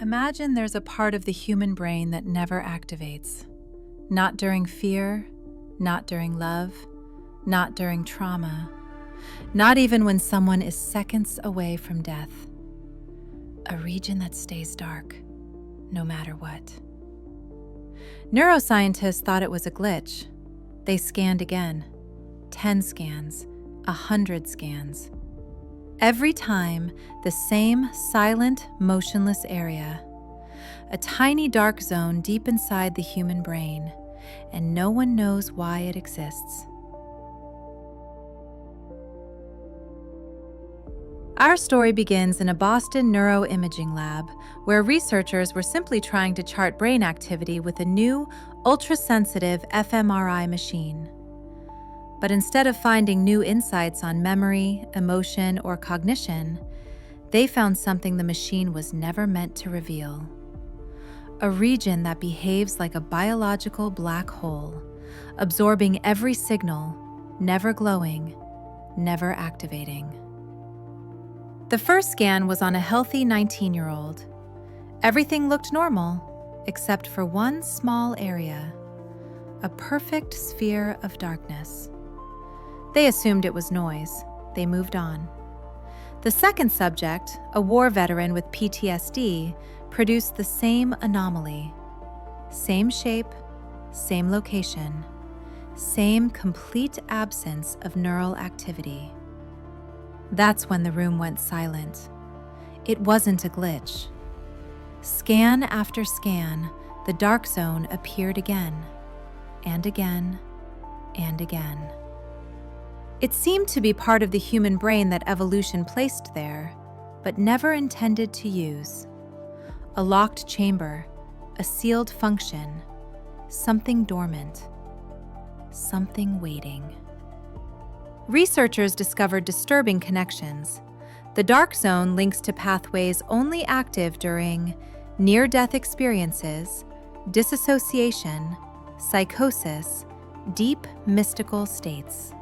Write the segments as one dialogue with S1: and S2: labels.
S1: Imagine there's a part of the human brain that never activates. Not during fear, not during love, not during trauma, not even when someone is seconds away from death. A region that stays dark, no matter what. Neuroscientists thought it was a glitch. They scanned again. 10 scans, 100 scans. Every time, the same silent, motionless area. A tiny dark zone deep inside the human brain, and no one knows why it exists. Our story begins in a Boston neuroimaging lab, where researchers were simply trying to chart brain activity with a new, ultra-sensitive fMRI machine. But instead of finding new insights on memory, emotion, or cognition, they found something the machine was never meant to reveal. A region that behaves like a biological black hole, absorbing every signal, never glowing, never activating. The first scan was on a healthy 19-year-old. Everything looked normal, except for one small area, a perfect sphere of darkness. They assumed it was noise. They moved on. The second subject, a war veteran with PTSD, produced the same anomaly. Same shape, same location, same complete absence of neural activity. That's when the room went silent. It wasn't a glitch. Scan after scan, the dark zone appeared again, and again, and again. It seemed to be part of the human brain that evolution placed there, but never intended to use. A locked chamber, a sealed function, something dormant, something waiting. Researchers discovered disturbing connections. The dark zone links to pathways only active during near-death experiences, disassociation, psychosis, deep mystical states.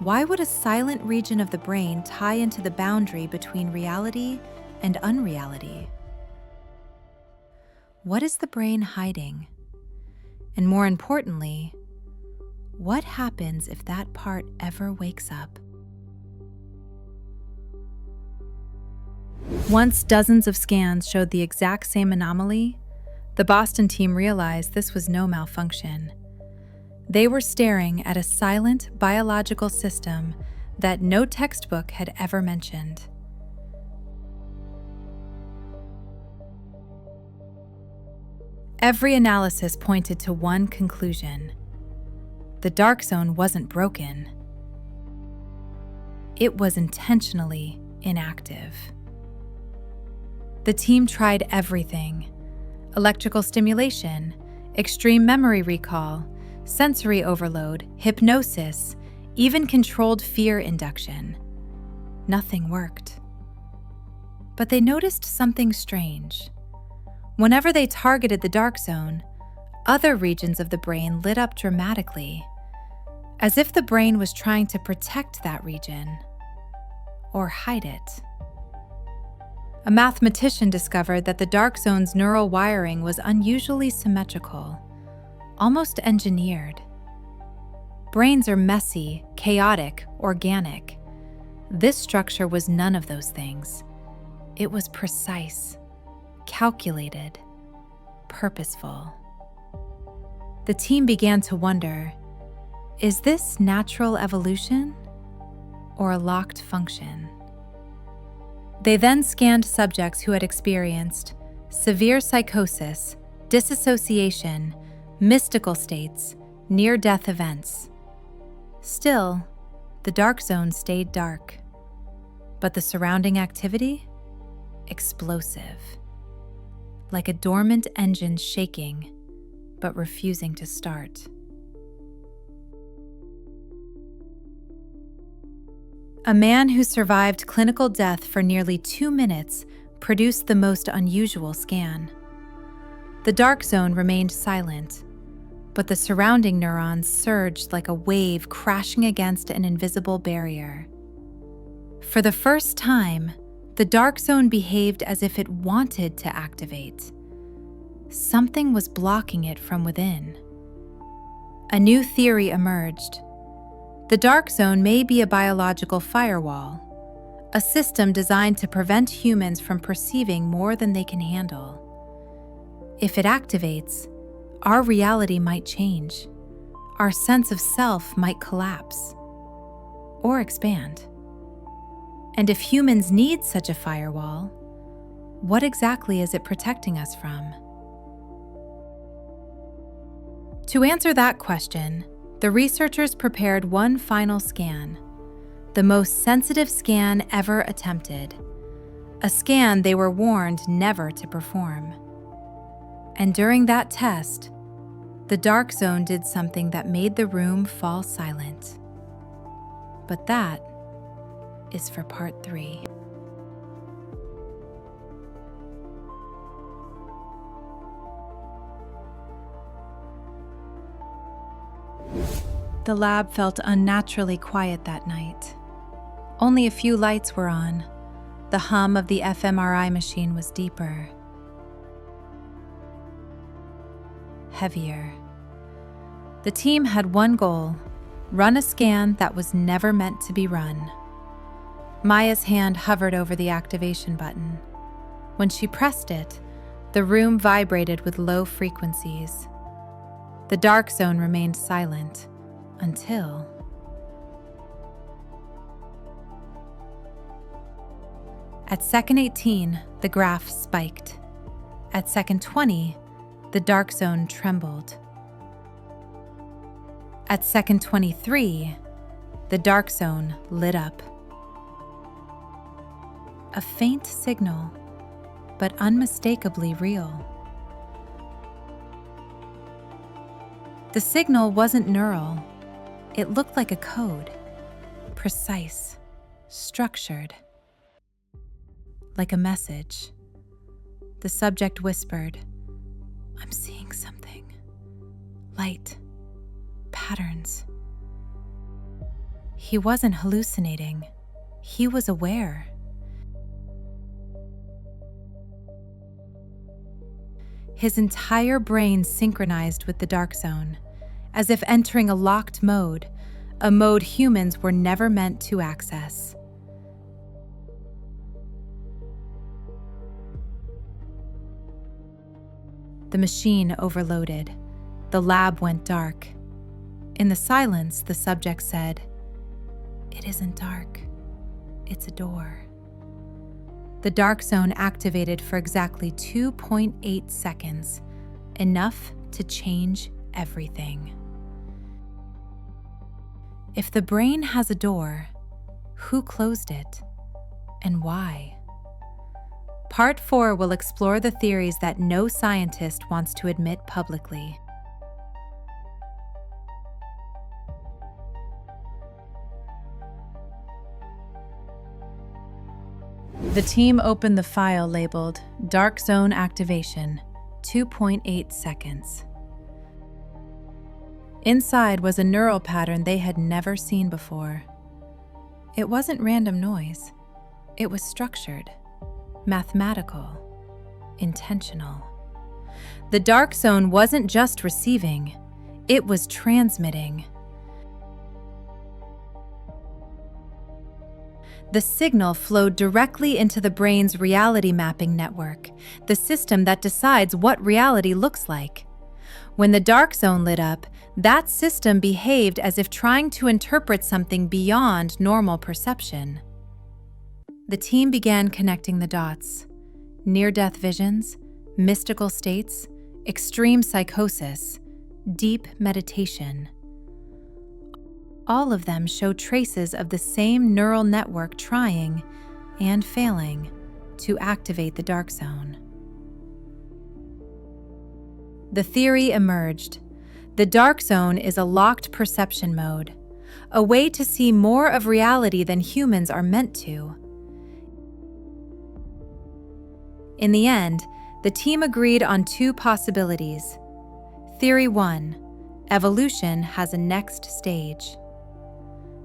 S1: Why would a silent region of the brain tie into the boundary between reality and unreality? What is the brain hiding? And more importantly, what happens if that part ever wakes up? Once dozens of scans showed the exact same anomaly, the Boston team realized this was no malfunction. They were staring at a silent biological system that no textbook had ever mentioned. Every analysis pointed to one conclusion. The dark zone wasn't broken. It was intentionally inactive. The team tried everything: electrical stimulation, extreme memory recall, sensory overload, hypnosis, even controlled fear induction. Nothing worked. But they noticed something strange. Whenever they targeted the dark zone, other regions of the brain lit up dramatically, as if the brain was trying to protect that region or hide it. A mathematician discovered that the dark zone's neural wiring was unusually symmetrical, almost engineered. Brains are messy, chaotic, organic. This structure was none of those things. It was precise, calculated, purposeful. The team began to wonder, is this natural evolution or a locked function? They then scanned subjects who had experienced severe psychosis, disassociation, mystical states, near-death events. Still, the dark zone stayed dark, but the surrounding activity? Explosive. Like a dormant engine shaking, but refusing to start. A man who survived clinical death for nearly 2 minutes produced the most unusual scan. The dark zone remained silent, but the surrounding neurons surged like a wave crashing against an invisible barrier. For the first time, The dark zone behaved as if it wanted to activate. Something was blocking it from within. A new theory emerged. The dark zone may be a biological firewall, a system designed to prevent humans from perceiving more than they can handle. If it activates, our reality might change. Our sense of self might collapse or expand. And if humans need such a firewall, what exactly is it protecting us from? To answer that question, the researchers prepared one final scan, the most sensitive scan ever attempted, a scan they were warned never to perform. And during that test, the dark zone did something that made the room fall silent. But that is for part 3. The lab felt unnaturally quiet that night. Only a few lights were on. The hum of the fMRI machine was deeper, heavier. The team had one goal: run a scan that was never meant to be run. Maya's hand hovered over the activation button. When she pressed it, the room vibrated with low frequencies. The dark zone remained silent until... At second 18, the graph spiked. At second 20, the dark zone trembled. At second 23, the dark zone lit up. A faint signal, but unmistakably real. The signal wasn't neural. It looked like a code, precise, structured, like a message. The subject whispered, "I'm seeing something. Light, patterns." He wasn't hallucinating. He was aware. His entire brain synchronized with the dark zone, as if entering a locked mode, a mode humans were never meant to access. The machine overloaded. The lab went dark. In the silence, the subject said, "It isn't dark. It's a door." The dark zone activated for exactly 2.8 seconds, enough to change everything. If the brain has a door, who closed it and why? Part 4 will explore the theories that no scientist wants to admit publicly. The team opened the file labeled Dark Zone Activation, 2.8 seconds. Inside was a neural pattern they had never seen before. It wasn't random noise. It was structured, mathematical, intentional. The dark zone wasn't just receiving, it was transmitting. The signal flowed directly into the brain's reality mapping network, the system that decides what reality looks like. When the dark zone lit up, that system behaved as if trying to interpret something beyond normal perception. The team began connecting the dots. Near-death visions, mystical states, extreme psychosis, deep meditation. All of them show traces of the same neural network trying and failing to activate the dark zone. The theory emerged. The dark zone is a locked perception mode, a way to see more of reality than humans are meant to. In the end, the team agreed on 2 possibilities. Theory 1, evolution has a next stage.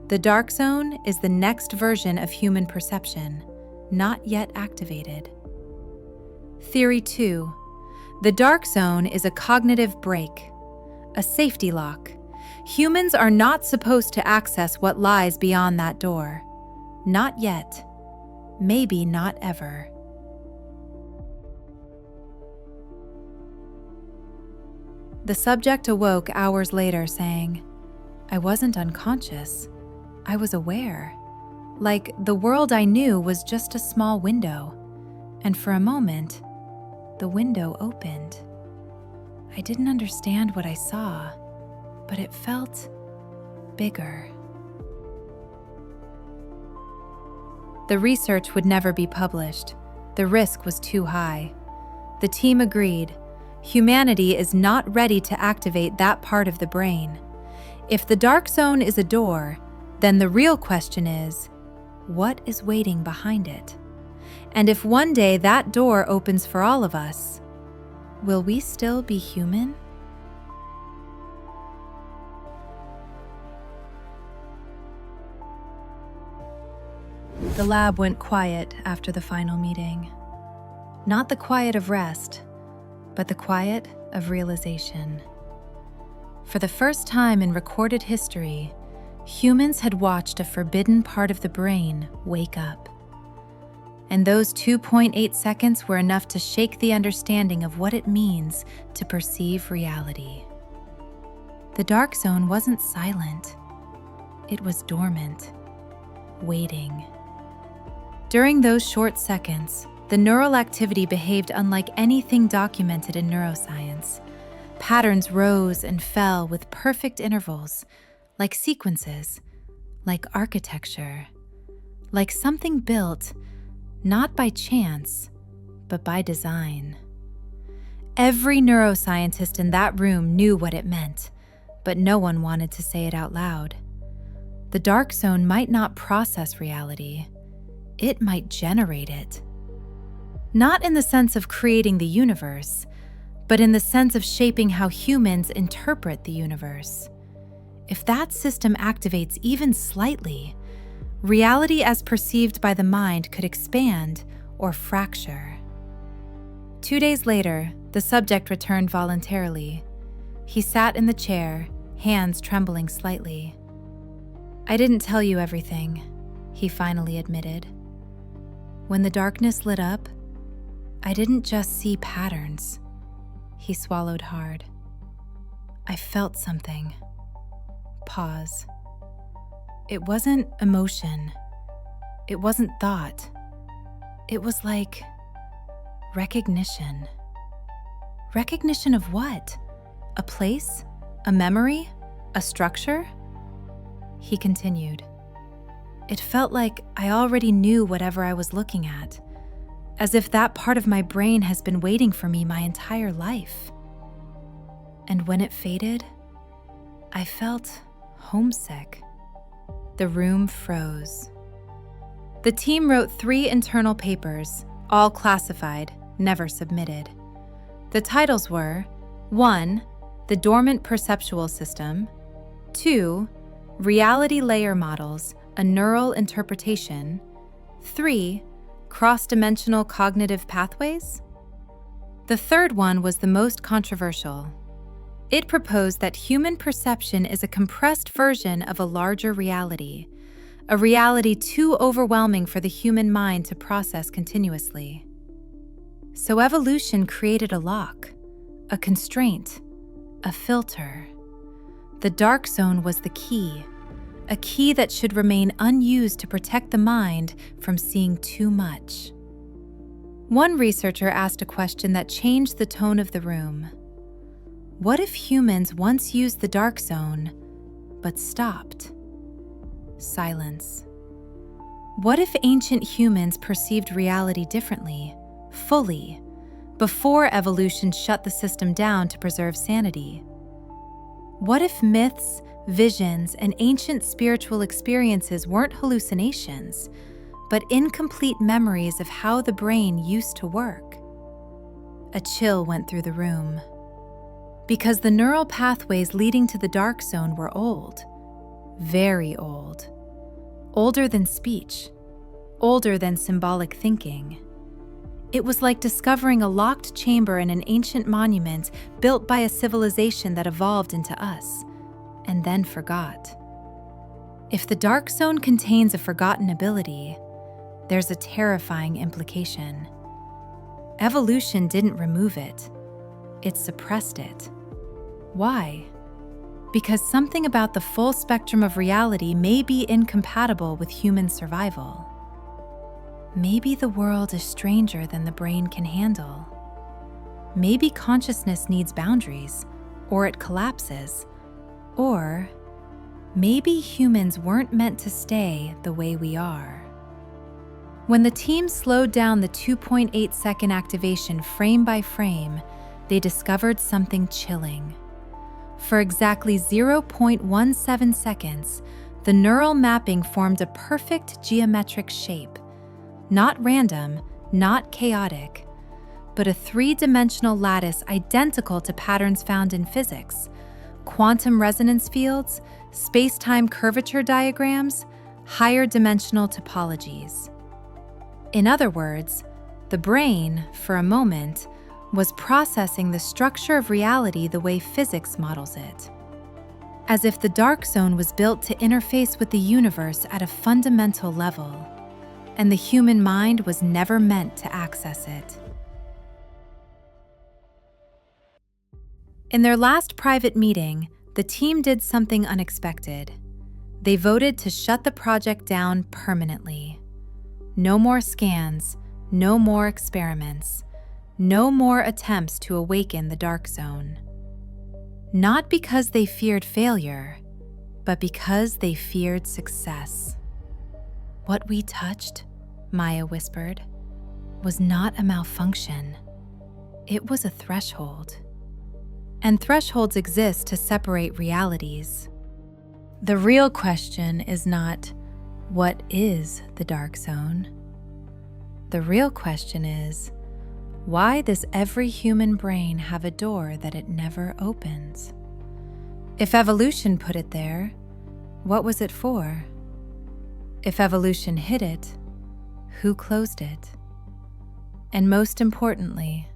S1: The dark zone is the next version of human perception, not yet activated. Theory 2. The dark zone is a cognitive break, a safety lock. Humans are not supposed to access what lies beyond that door. Not yet. Maybe not ever. The subject awoke hours later saying, "I wasn't unconscious. I was aware. Like the world I knew was just a small window. And for a moment, the window opened. I didn't understand what I saw, but it felt bigger." The research would never be published. The risk was too high. The team agreed. Humanity is not ready to activate that part of the brain. If the dark zone is a door, then the real question is, what is waiting behind it? And if one day that door opens for all of us, will we still be human? The lab went quiet after the final meeting. Not the quiet of rest, but the quiet of realization. For the first time in recorded history, humans had watched a forbidden part of the brain wake up. And those 2.8 seconds were enough to shake the understanding of what it means to perceive reality. The dark zone wasn't silent. It was dormant, waiting. During those short seconds, the neural activity behaved unlike anything documented in neuroscience. Patterns rose and fell with perfect intervals, like sequences, like architecture, like something built not by chance, but by design. Every neuroscientist in that room knew what it meant, but no one wanted to say it out loud. The dark zone might not process reality. It might generate it. Not in the sense of creating the universe, but in the sense of shaping how humans interpret the universe. If that system activates even slightly, reality as perceived by the mind could expand or fracture. 2 days later, the subject returned voluntarily. He sat in the chair, hands trembling slightly. "I didn't tell you everything," he finally admitted. "When the darkness lit up, I didn't just see patterns." He swallowed hard. "I felt something." Pause. It wasn't emotion. It wasn't thought. It was like recognition. Recognition of what? A place? A memory? A structure? He continued. "It felt like I already knew whatever I was looking at, as if that part of my brain has been waiting for me my entire life. And when it faded, I felt homesick." The room froze. The team wrote 3 internal papers, all classified, never submitted. The titles were 1. The Dormant Perceptual System, 2. Reality Layer Models, a Neural Interpretation, 3. Cross-Dimensional Cognitive Pathways. The third one was the most controversial. It proposed that human perception is a compressed version of a larger reality, a reality too overwhelming for the human mind to process continuously. So evolution created a lock, a constraint, a filter. The dark zone was the key, a key that should remain unused to protect the mind from seeing too much. One researcher asked a question that changed the tone of the room. What if humans once used the dark zone, but stopped? Silence. What if ancient humans perceived reality differently, fully, before evolution shut the system down to preserve sanity? What if myths, visions, and ancient spiritual experiences weren't hallucinations, but incomplete memories of how the brain used to work? A chill went through the room. Because the neural pathways leading to the dark zone were old, very old, older than speech, older than symbolic thinking. It was like discovering a locked chamber in an ancient monument built by a civilization that evolved into us, and then forgot. If the dark zone contains a forgotten ability, there's a terrifying implication. Evolution didn't remove it, it suppressed it. Why? Because something about the full spectrum of reality may be incompatible with human survival. Maybe the world is stranger than the brain can handle. Maybe consciousness needs boundaries, or it collapses. Or maybe humans weren't meant to stay the way we are. When the team slowed down the 2.8-second activation frame by frame, they discovered something chilling. For exactly 0.17 seconds, the neural mapping formed a perfect geometric shape. Not random, not chaotic, but a three-dimensional lattice identical to patterns found in physics, quantum resonance fields, spacetime curvature diagrams, higher dimensional topologies. In other words, the brain, for a moment, was processing the structure of reality the way physics models it. As if the dark zone was built to interface with the universe at a fundamental level, and the human mind was never meant to access it. In their last private meeting, the team did something unexpected. They voted to shut the project down permanently. No more scans, no more experiments, no more attempts to awaken the dark zone. Not because they feared failure, but because they feared success. What we touched, Maya whispered, was not a malfunction. It was a threshold. And thresholds exist to separate realities. The real question is not, what is the dark zone? The real question is, why does every human brain have a door that it never opens? If evolution put it there, what was it for? If evolution hid it, who closed it? And most importantly,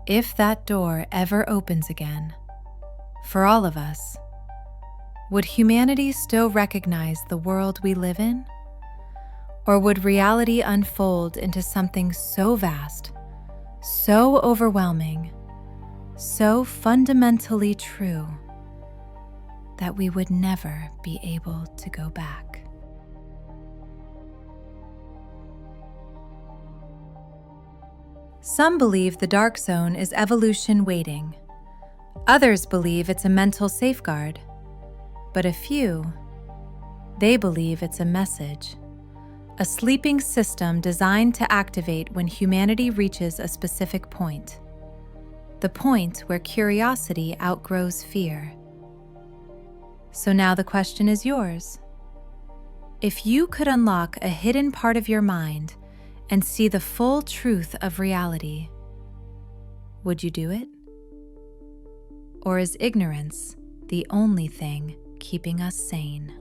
S1: if that door ever opens again, for all of us, would humanity still recognize the world we live in? Or would reality unfold into something so vast, so overwhelming, so fundamentally true that we would never be able to go back? Some believe the dark zone is evolution waiting. Others believe it's a mental safeguard. But a few, they believe it's a message, a sleeping system designed to activate when humanity reaches a specific point, the point where curiosity outgrows fear. So now the question is yours. If you could unlock a hidden part of your mind and see the full truth of reality, would you do it? Or is ignorance the only thing keeping us sane?